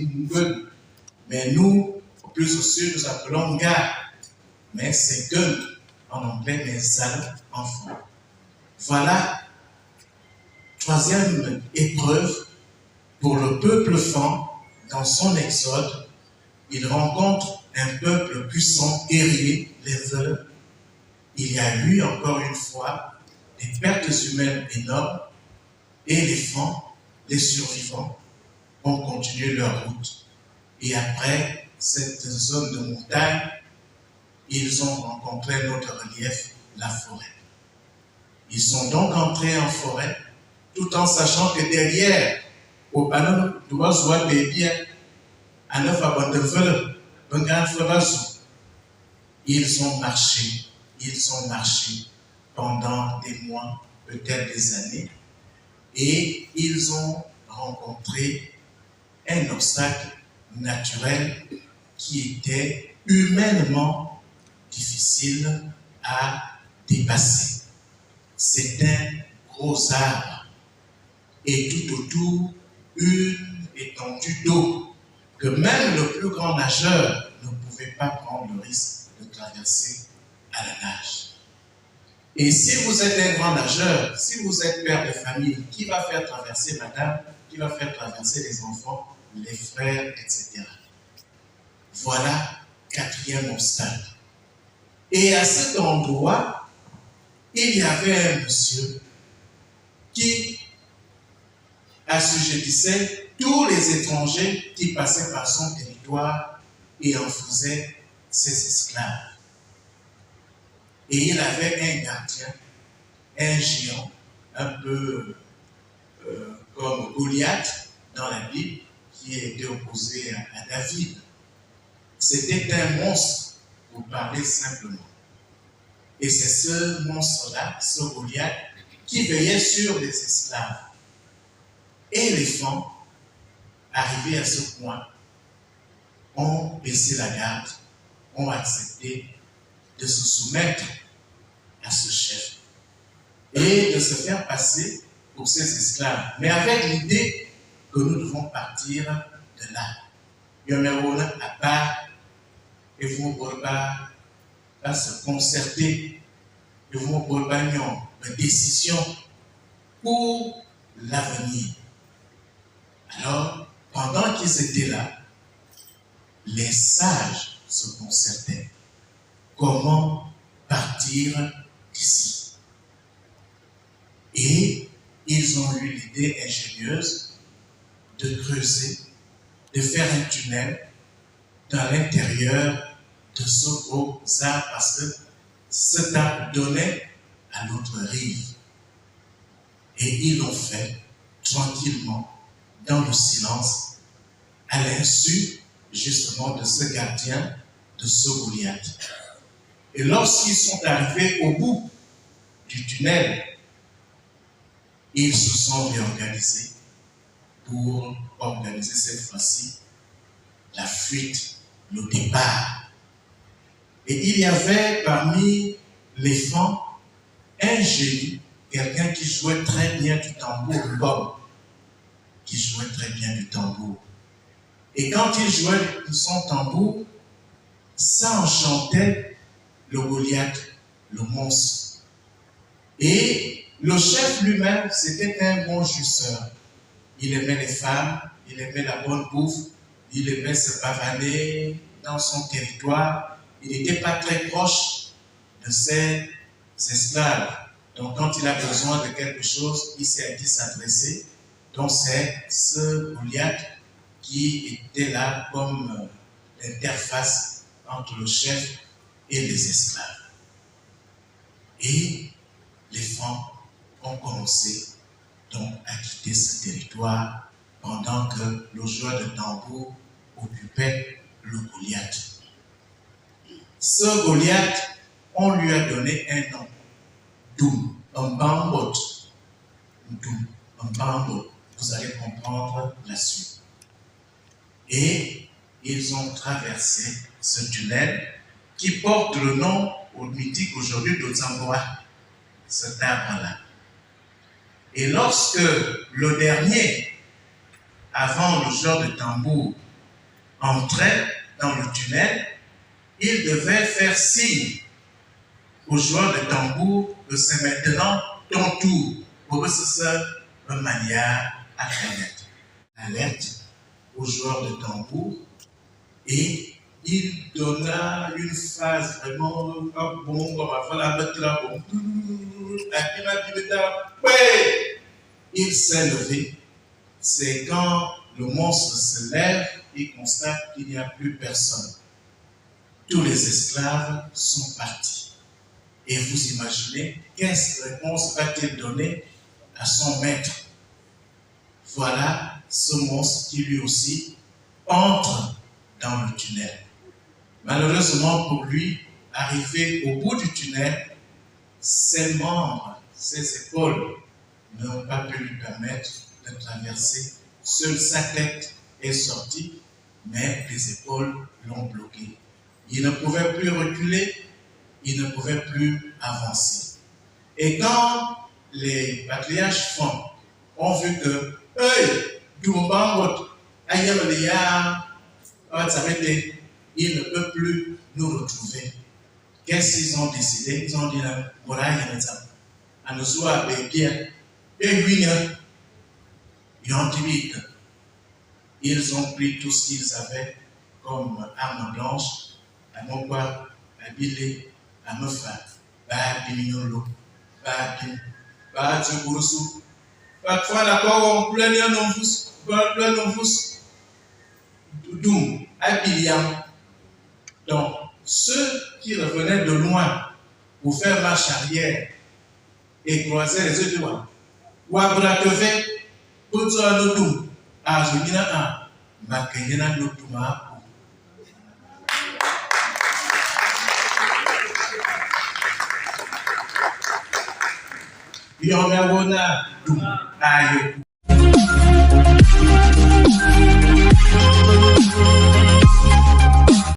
dit Ngun. Mais nous, plus au sud, nous appelons Nga. Mais c'est Gun en anglais, mais Zal en français. Voilà, troisième épreuve pour le peuple Fan dans son exode. Il rencontre un peuple puissant, guerrier, les Veux. Il y a eu encore une fois des pertes humaines énormes et les Fans, les survivants, ont continué leur route. Et après cette zone de montagne, ils ont rencontré un autre relief, la forêt. Ils sont donc entrés en forêt, tout en sachant que derrière, au panneau de Oiseau des biens, à neuf à ils ont marché pendant des mois, peut-être des années, et ils ont rencontré un obstacle naturel qui était humainement difficile à dépasser. C'est un gros arbre et tout autour une étendue d'eau que même le plus grand nageur ne pouvait pas prendre le risque de traverser à la nage. Et si vous êtes un grand nageur, si vous êtes père de famille, qui va faire traverser madame, qui va faire traverser les enfants, les frères, etc. Voilà, quatrième obstacle. Et à cet endroit, il y avait un monsieur qui assujettissait tous les étrangers qui passaient par son territoire et en faisait ses esclaves. Et il avait un gardien, un géant, un peu comme Goliath dans la Bible, qui était opposé à David. C'était un monstre, pour parler simplement. Et c'est ce monstre-là, ce Goliath, qui veillait sur les esclaves. Et les femmes, arrivés à ce point, ont baissé la garde, ont accepté de se soumettre à ce chef et de se faire passer pour ses esclaves, mais avec l'idée que nous devons partir de là. Yomerona à part, et vous ne pas se concerter, et vous ne pas une décision pour l'avenir. Alors, pendant qu'ils étaient là, les sages se concertaient. Comment partir d'ici? Et ils ont eu l'idée ingénieuse de creuser, de faire un tunnel dans l'intérieur de ce gros arbre parce que cet arbre donnait à l'autre rive. Et ils l'ont fait tranquillement, dans le silence, à l'insu justement de ce gardien, de ce Goliath. Et lorsqu'ils sont arrivés au bout du tunnel, ils se sont réorganisés pour organiser cette fois-ci la fuite, le départ. Et il y avait parmi les femmes un génie, quelqu'un qui jouait très bien du tambour, Bob, qui jouait très bien du tambour. Et quand il jouait son tambour, ça enchantait le Goliath, le monstre. Et le chef lui-même, c'était un bon jouisseur. Il aimait les femmes, il aimait la bonne bouffe, il aimait se pavaner dans son territoire. Il n'était pas très proche de ses esclaves. Donc quand il a besoin de quelque chose, il s'est dit s'adresser. Donc c'est ce Goliath qui était là comme l'interface entre le chef et les esclaves. Et les femmes ont commencé donc à quitter ce territoire pendant que le joueur de tambour occupait le Goliath. Ce Goliath, on lui a donné un nom, Doum, un bambot. Doum, un bambot. Vous allez comprendre la suite. Et ils ont traversé ce tunnel qui porte le nom mythique aujourd'hui de Zamboa, cet arbre-là. Et lorsque le dernier, avant le joueur de tambour, entrait dans le tunnel, il devait faire signe aux joueurs de tambour que c'est maintenant ton tour pour que ce soit une manière à connaître. Alerte aux joueurs de tambour et il donna une phrase vraiment bon, comme avant la mettre là, bon. Il s'est levé. C'est quand le monstre se lève et constate qu'il n'y a plus personne. Tous les esclaves sont partis. Et vous imaginez, quelle réponse va-t-il donner à son maître? Voilà ce monstre qui lui aussi entre dans le tunnel. Malheureusement pour lui, arrivé au bout du tunnel, ses membres, ses épaules n'ont pas pu lui permettre de traverser. Seule sa tête est sortie, mais les épaules l'ont bloqué. Il ne pouvait plus reculer, il ne pouvait plus avancer. Et quand les patriarches femmes ont vu que, hey, il ne peut plus nous retrouver. Qu'est-ce qu'ils ont décidé? Ils ont dit, ils ont pris tout ce qu'ils avaient comme arme blanche, à Mogwa, à Bilé, à Mefa, à Bimignolo, à Djougourou. Parfois, la parole, plein de vous, Doum, à Biliam. Donc, ceux qui revenaient de loin pour faire marche arrière et croiser les yeux du roi, Wabrakeve, Poutso Anodoum, Ajumina A, Makayena Notuma. Yomewona Doum, Ayo.